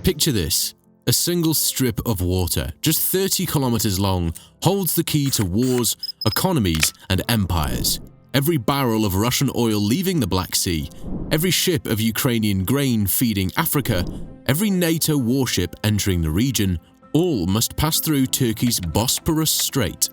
Picture this. A single strip of water, just 30 kilometers long, holds the key to wars, economies, and empires. Every barrel of Russian oil leaving the Black Sea, every ship of Ukrainian grain feeding Africa, every NATO warship entering the region, all must pass through Turkey's Bosporus Strait.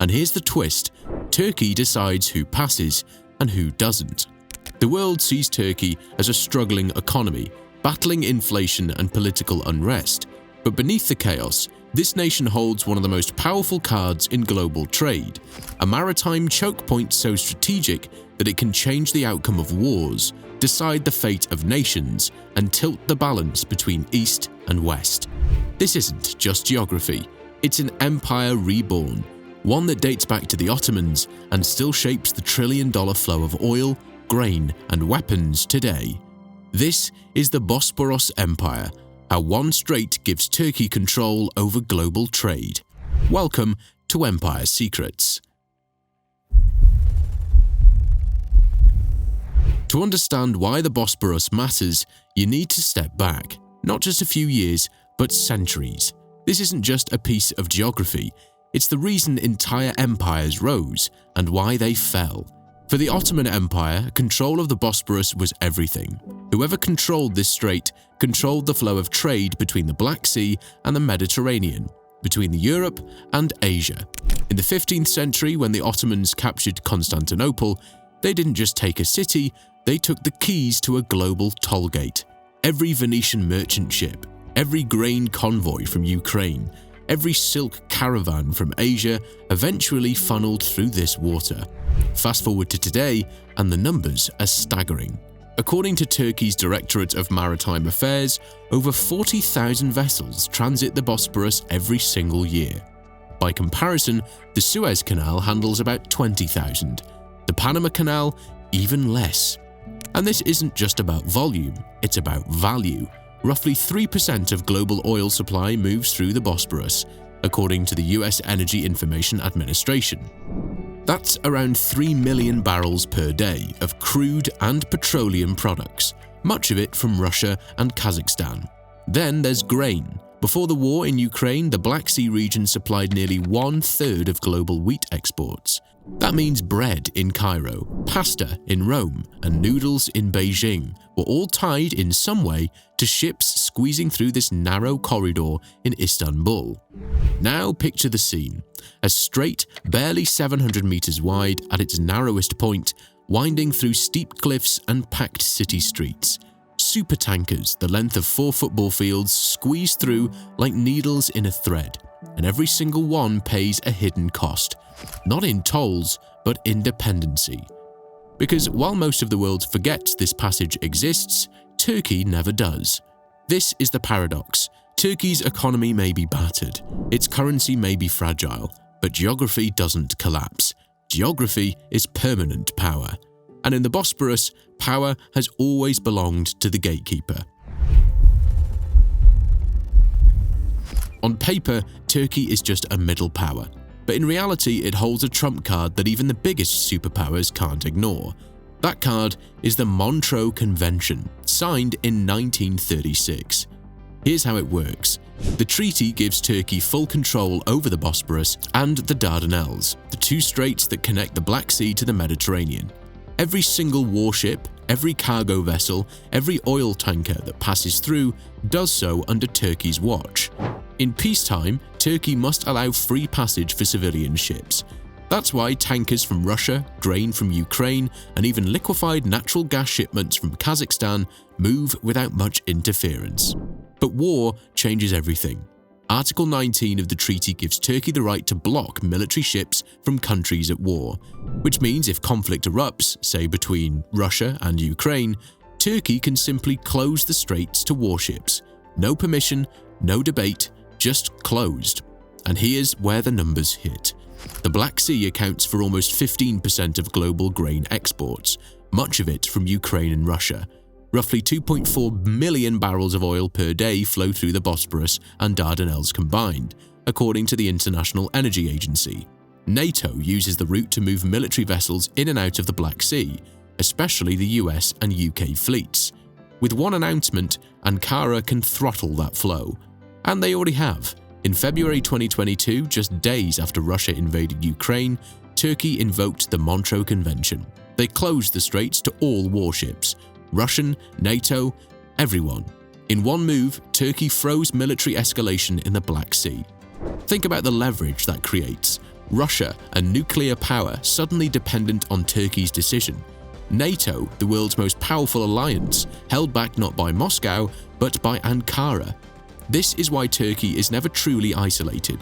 And here's the twist: Turkey decides who passes and who doesn't. The world sees Turkey as a struggling economy, battling inflation and political unrest. But beneath the chaos, this nation holds one of the most powerful cards in global trade, a maritime choke point so strategic that it can change the outcome of wars, decide the fate of nations, and tilt the balance between East and West. This isn't just geography, it's an empire reborn, one that dates back to the Ottomans and still shapes the trillion-dollar flow of oil, grain, and weapons today. This is the Bosporus Empire, how one strait gives Turkey control over global trade. Welcome to Empire Secrets. To understand why the Bosporus matters, you need to step back, not just a few years, but centuries. This isn't just a piece of geography, it's the reason entire empires rose and why they fell. For the Ottoman Empire, control of the Bosphorus was everything. Whoever controlled this strait controlled the flow of trade between the Black Sea and the Mediterranean, between Europe and Asia. In the 15th century, when the Ottomans captured Constantinople, they didn't just take a city, they took the keys to a global toll gate. Every Venetian merchant ship, every grain convoy from Ukraine, every silk caravan from Asia eventually funneled through this water. Fast forward to today, and the numbers are staggering. According to Turkey's Directorate of Maritime Affairs, over 40,000 vessels transit the Bosphorus every single year. By comparison, the Suez Canal handles about 20,000, the Panama Canal even less. And this isn't just about volume, it's about value. Roughly 3% of global oil supply moves through the Bosphorus, according to the US Energy Information Administration. That's around 3 million barrels per day of crude and petroleum products, much of it from Russia and Kazakhstan. Then there's grain. Before the war in Ukraine, the Black Sea region supplied nearly 1/3 of global wheat exports. That means bread in Cairo, pasta in Rome, and noodles in Beijing were all tied in some way to ships squeezing through this narrow corridor in Istanbul. Now picture the scene: a strait barely 700 meters wide at its narrowest point, winding through steep cliffs and packed city streets. Supertankers the length of 4 football fields squeeze through like needles in a thread, and every single one pays a hidden cost, not in tolls, but in dependency. Because while most of the world forgets this passage exists, Turkey never does. This is the paradox. Turkey's economy may be battered, its currency may be fragile, but geography doesn't collapse. Geography is permanent power. And in the Bosporus, power has always belonged to the gatekeeper. On paper, Turkey is just a middle power, but in reality it holds a trump card that even the biggest superpowers can't ignore. That card is the Montreux Convention, signed in 1936. Here's how it works. The treaty gives Turkey full control over the Bosphorus and the Dardanelles, the 2 straits that connect the Black Sea to the Mediterranean. Every single warship, every cargo vessel, every oil tanker that passes through does so under Turkey's watch. In peacetime, Turkey must allow free passage for civilian ships. That's why tankers from Russia, grain from Ukraine, and even liquefied natural gas shipments from Kazakhstan move without much interference. But war changes everything. Article 19 of the treaty gives Turkey the right to block military ships from countries at war, which means if conflict erupts, say between Russia and Ukraine, Turkey can simply close the straits to warships. No permission, no debate, just closed. And here's where the numbers hit. The Black Sea accounts for almost 15% of global grain exports, much of it from Ukraine and Russia. Roughly 2.4 million barrels of oil per day flow through the Bosphorus and Dardanelles combined, according to the International Energy Agency. NATO uses the route to move military vessels in and out of the Black Sea, especially the US and UK fleets. With one announcement, Ankara can throttle that flow. And they already have. In February 2022, just days after Russia invaded Ukraine, Turkey invoked the Montreux Convention. They closed the straits to all warships, Russian, NATO, everyone. In one move, Turkey froze military escalation in the Black Sea. Think about the leverage that creates. Russia, a nuclear power suddenly dependent on Turkey's decision. NATO, the world's most powerful alliance, held back not by Moscow, but by Ankara. This is why Turkey is never truly isolated.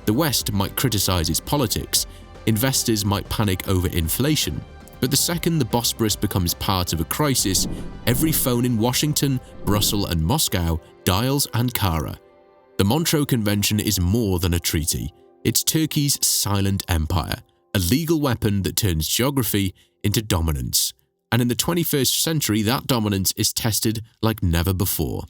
The West might criticize its politics, investors might panic over inflation, but the second the Bosporus becomes part of a crisis, every phone in Washington, Brussels and Moscow dials Ankara. The Montreux Convention is more than a treaty. It's Turkey's silent empire, a legal weapon that turns geography into dominance. And in the 21st century, that dominance is tested like never before.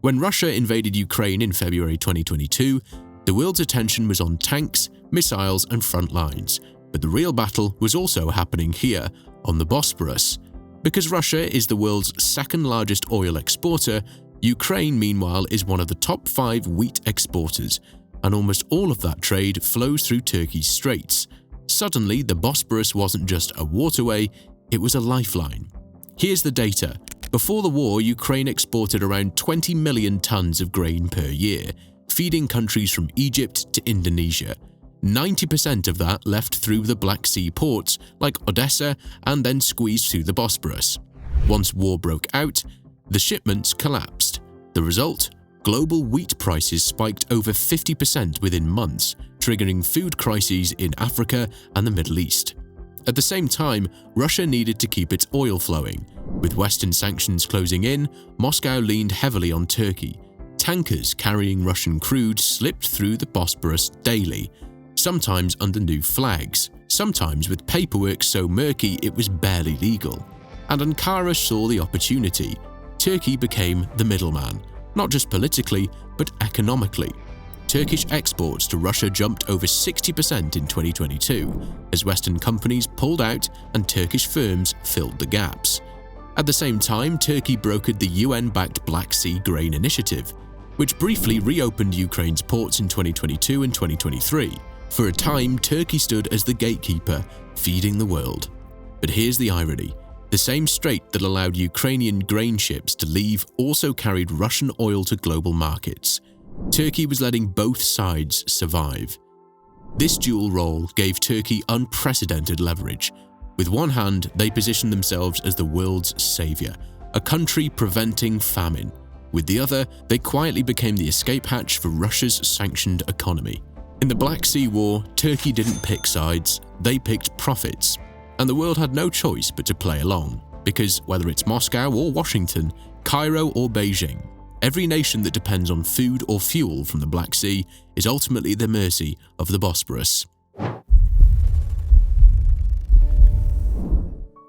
When Russia invaded Ukraine in February 2022, the world's attention was on tanks, missiles and front lines, but the real battle was also happening here, on the Bosporus. Because Russia is the world's second largest oil exporter, Ukraine meanwhile is one of the top 5 wheat exporters, and almost all of that trade flows through Turkey's straits. Suddenly, the Bosporus wasn't just a waterway, it was a lifeline. Here's the data. Before the war, Ukraine exported around 20 million tons of grain per year, feeding countries from Egypt to Indonesia. 90% of that left through the Black Sea ports like Odessa and then squeezed through the Bosporus. Once war broke out, the shipments collapsed. The result? Global wheat prices spiked over 50% within months, triggering food crises in Africa and the Middle East. At the same time, Russia needed to keep its oil flowing. With Western sanctions closing in, Moscow leaned heavily on Turkey. Tankers carrying Russian crude slipped through the Bosporus daily, sometimes under new flags, sometimes with paperwork so murky it was barely legal. And Ankara saw the opportunity. Turkey became the middleman, not just politically, but economically. Turkish exports to Russia jumped over 60% in 2022 as Western companies pulled out and Turkish firms filled the gaps. At the same time, Turkey brokered the UN-backed Black Sea Grain Initiative, which briefly reopened Ukraine's ports in 2022 and 2023. For a time, Turkey stood as the gatekeeper, feeding the world. But here's the irony. The same strait that allowed Ukrainian grain ships to leave also carried Russian oil to global markets. Turkey was letting both sides survive. This dual role gave Turkey unprecedented leverage. With one hand, they positioned themselves as the world's savior, a country preventing famine. With the other, they quietly became the escape hatch for Russia's sanctioned economy. In the Black Sea War, Turkey didn't pick sides, they picked profits. And the world had no choice but to play along, because whether it's Moscow or Washington, Cairo or Beijing, every nation that depends on food or fuel from the Black Sea is ultimately at the mercy of the Bosporus.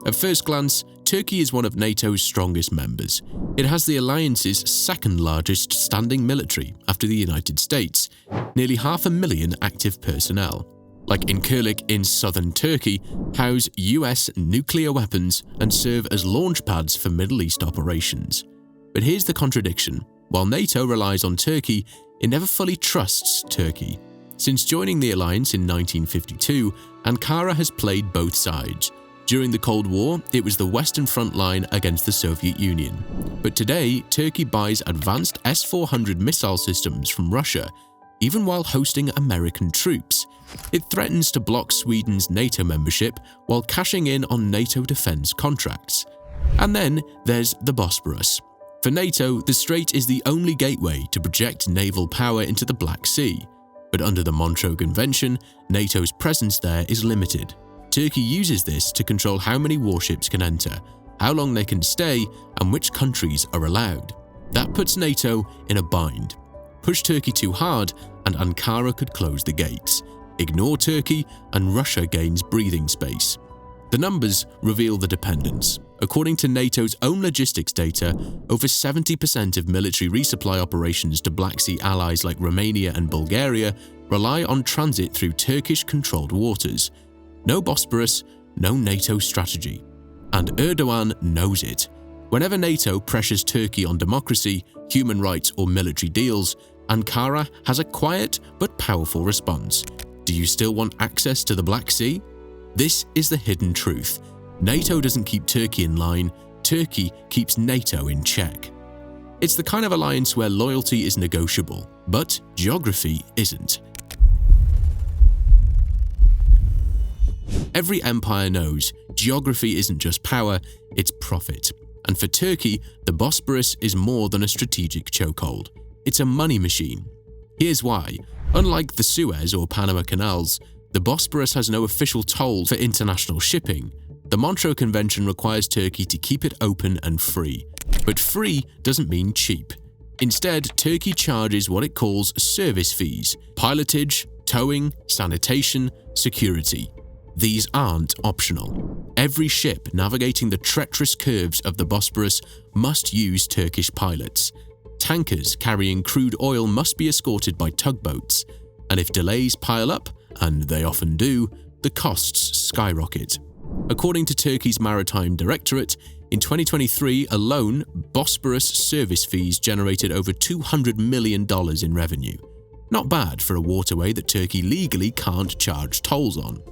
At first glance, Turkey is one of NATO's strongest members. It has the alliance's second largest standing military after the United States, nearly 500,000 active personnel. Like Incirlik in southern Turkey, house US nuclear weapons and serve as launch pads for Middle East operations. But here's the contradiction. While NATO relies on Turkey, it never fully trusts Turkey. Since joining the alliance in 1952, Ankara has played both sides. During the Cold War, it was the Western front line against the Soviet Union. But today, Turkey buys advanced S-400 missile systems from Russia, even while hosting American troops. It threatens to block Sweden's NATO membership while cashing in on NATO defense contracts. And then there's the Bosporus. For NATO, the strait is the only gateway to project naval power into the Black Sea. But under the Montreux Convention, NATO's presence there is limited. Turkey uses this to control how many warships can enter, how long they can stay, and which countries are allowed. That puts NATO in a bind. Push Turkey too hard, and Ankara could close the gates. Ignore Turkey, and Russia gains breathing space. The numbers reveal the dependence. According to NATO's own logistics data, over 70% of military resupply operations to Black Sea allies like Romania and Bulgaria rely on transit through Turkish-controlled waters. No Bosporus, no NATO strategy. and Erdogan knows it. Whenever NATO pressures Turkey on democracy, human rights or military deals, Ankara has a quiet but powerful response. Do you still want access to the Black Sea? This is the hidden truth. NATO doesn't keep Turkey in line, Turkey keeps NATO in check. It's the kind of alliance where loyalty is negotiable, but geography isn't. Every empire knows geography isn't just power, it's profit. And for Turkey, the Bosporus is more than a strategic chokehold. It's a money machine. Here's why. Unlike the Suez or Panama canals, the Bosporus has no official toll for international shipping. The Montreux Convention requires Turkey to keep it open and free. But free doesn't mean cheap. Instead, Turkey charges what it calls service fees: pilotage, towing, sanitation, security. These aren't optional. Every ship navigating the treacherous curves of the Bosporus must use Turkish pilots. Tankers carrying crude oil must be escorted by tugboats, and if delays pile up, and they often do, the costs skyrocket. According to Turkey's Maritime Directorate, in 2023 alone, Bosporus service fees generated over $200 million in revenue. Not bad for a waterway that Turkey legally can't charge tolls on.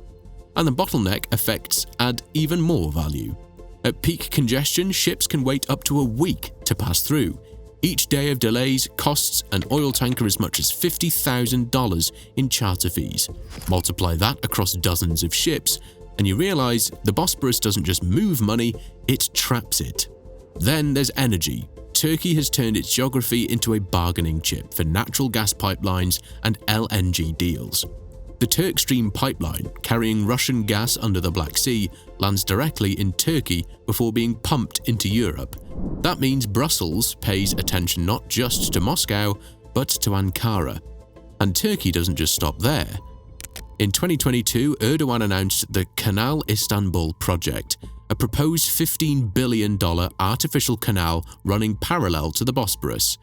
And the bottleneck effects add even more value. At peak congestion, ships can wait up to a week to pass through. Each day of delays costs an oil tanker as much as $50,000 in charter fees. Multiply that across dozens of ships, and you realize the Bosporus doesn't just move money, it traps it. Then there's energy. Turkey has turned its geography into a bargaining chip for natural gas pipelines and LNG deals. The Turk Stream pipeline, carrying Russian gas under the Black Sea, lands directly in Turkey before being pumped into Europe. That means Brussels pays attention not just to Moscow, but to Ankara. And Turkey doesn't just stop there. In 2022, Erdogan announced the Canal Istanbul project, a proposed $15 billion artificial canal running parallel to the Bosporus.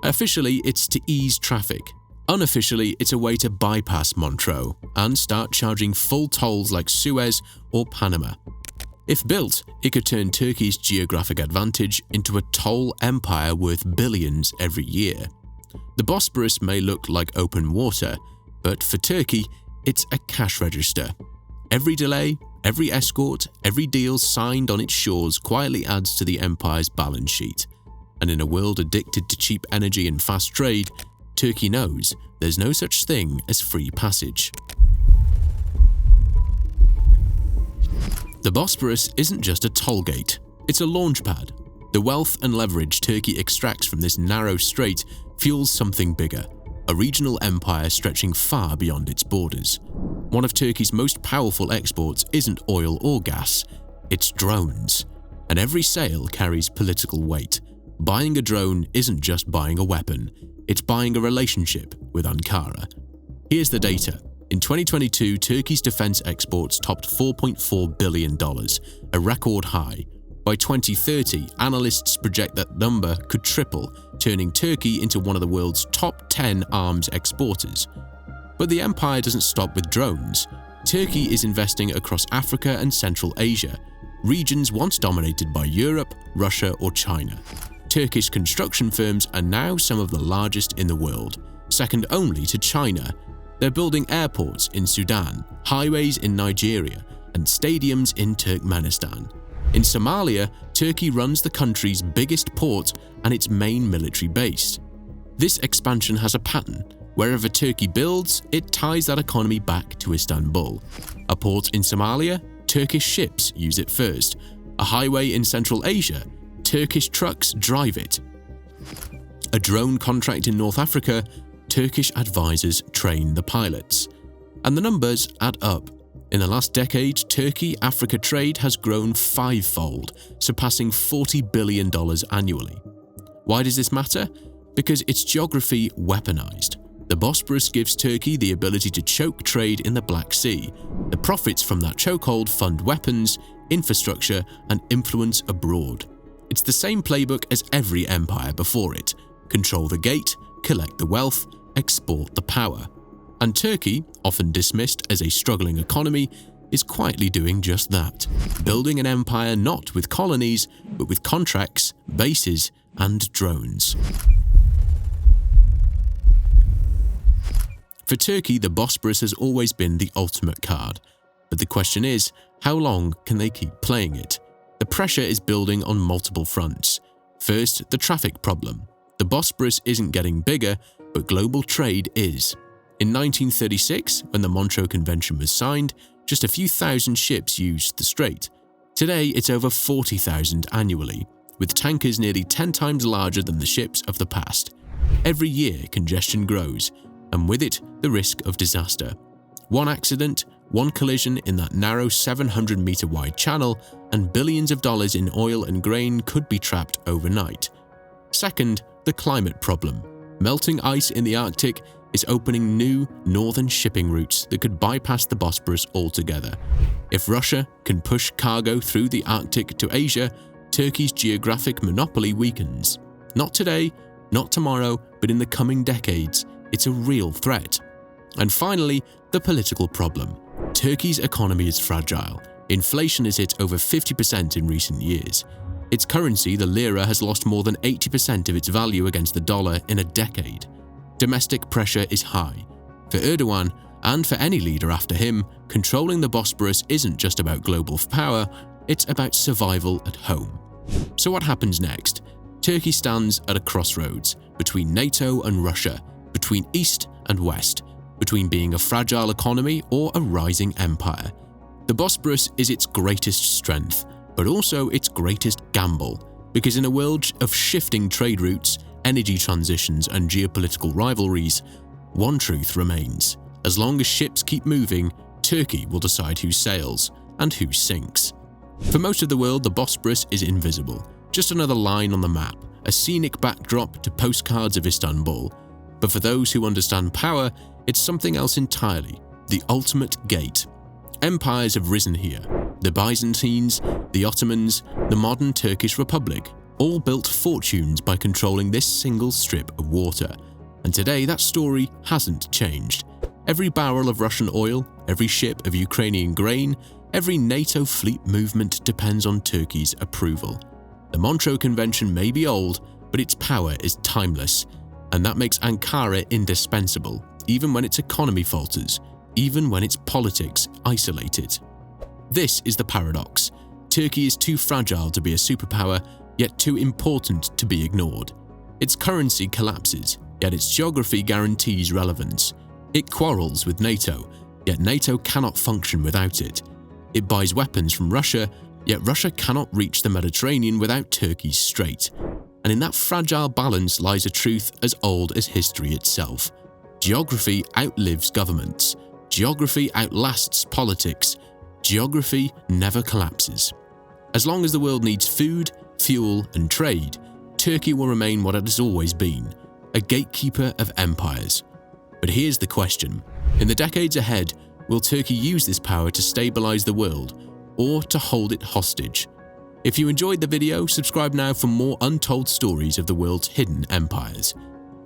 Officially, it's to ease traffic. Unofficially, it's a way to bypass Montreux and start charging full tolls like Suez or Panama. If built, it could turn Turkey's geographic advantage into a toll empire worth billions every year. The Bosporus may look like open water, but for Turkey, it's a cash register. Every delay, every escort, every deal signed on its shores quietly adds to the empire's balance sheet. And in a world addicted to cheap energy and fast trade, Turkey knows there's no such thing as free passage. The Bosporus isn't just a toll gate, it's a launchpad. The wealth and leverage Turkey extracts from this narrow strait fuels something bigger, a regional empire stretching far beyond its borders. One of Turkey's most powerful exports isn't oil or gas, it's drones. And every sale carries political weight. Buying a drone isn't just buying a weapon, it's buying a relationship with Ankara. Here's the data. In 2022, Turkey's defense exports topped $4.4 billion, a record high. By 2030, analysts project that number could triple, turning Turkey into one of the world's top 10 arms exporters. But the empire doesn't stop with drones. Turkey is investing across Africa and Central Asia, regions once dominated by Europe, Russia, or China. Turkish construction firms are now some of the largest in the world, second only to China. They're building airports in Sudan, highways in Nigeria, and stadiums in Turkmenistan. In Somalia, Turkey runs the country's biggest port and its main military base. This expansion has a pattern. Wherever Turkey builds, it ties that economy back to Istanbul. A port in Somalia, Turkish ships use it first. A highway in Central Asia, Turkish trucks drive it. A drone contract in North Africa, Turkish advisors train the pilots. And the numbers add up. In the last decade, Turkey-Africa trade has grown fivefold, surpassing $40 billion annually. Why does this matter? Because it's geography weaponized. The Bosporus gives Turkey the ability to choke trade in the Black Sea. The profits from that chokehold fund weapons, infrastructure, and influence abroad. It's the same playbook as every empire before it. Control the gate, collect the wealth, export the power. And Turkey, often dismissed as a struggling economy, is quietly doing just that, building an empire not with colonies, but with contracts, bases, and drones. For Turkey, the Bosporus has always been the ultimate card. But the question is, how long can they keep playing it? The pressure is building on multiple fronts. First, the traffic problem. The Bosphorus isn't getting bigger, but global trade is. In 1936, when the Montreux Convention was signed, just a few thousand ships used the strait. Today, it's over 40,000 annually, with tankers nearly 10 times larger than the ships of the past. Every year, congestion grows, and with it, the risk of disaster. One accident, one collision in that narrow 700-meter wide channel, and billions of dollars in oil and grain could be trapped overnight. Second, the climate problem. Melting ice in the Arctic is opening new northern shipping routes that could bypass the Bosphorus altogether. If Russia can push cargo through the Arctic to Asia, Turkey's geographic monopoly weakens. Not today, not tomorrow, but in the coming decades, it's a real threat. And finally, the political problem. Turkey's economy is fragile. Inflation has hit over 50% in recent years. Its currency, the lira, has lost more than 80% of its value against the dollar in a decade. Domestic pressure is high. For Erdogan, and for any leader after him, controlling the Bosporus isn't just about global power, it's about survival at home. So what happens next? Turkey stands at a crossroads between NATO and Russia, between East and West, between being a fragile economy or a rising empire. The Bosporus is its greatest strength, but also its greatest gamble, because in a world of shifting trade routes, energy transitions, and geopolitical rivalries, one truth remains. As long as ships keep moving, Turkey will decide who sails and who sinks. For most of the world, the Bosporus is invisible, just another line on the map, a scenic backdrop to postcards of Istanbul. But for those who understand power, it's something else entirely, the ultimate gate. Empires have risen here. The Byzantines, the Ottomans, the modern Turkish Republic, all built fortunes by controlling this single strip of water. And today that story hasn't changed. Every barrel of Russian oil, every ship of Ukrainian grain, every NATO fleet movement depends on Turkey's approval. The Montreux Convention may be old, but its power is timeless. And that makes Ankara indispensable, even when its economy falters, even when its politics isolate it. This is the paradox. Turkey is too fragile to be a superpower, yet too important to be ignored. Its currency collapses, yet its geography guarantees relevance. It quarrels with NATO, yet NATO cannot function without it. It buys weapons from Russia, yet Russia cannot reach the Mediterranean without Turkey's strait. And in that fragile balance lies a truth as old as history itself. Geography outlives governments. Geography outlasts politics. Geography never collapses. As long as the world needs food, fuel, and trade, Turkey will remain what it has always been, a gatekeeper of empires. But here's the question. In the decades ahead, will Turkey use this power to stabilize the world, or to hold it hostage? If you enjoyed the video, subscribe now for more untold stories of the world's hidden empires.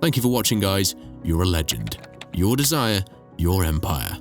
Thank you for watching, guys. You're a legend. Your desire, your empire.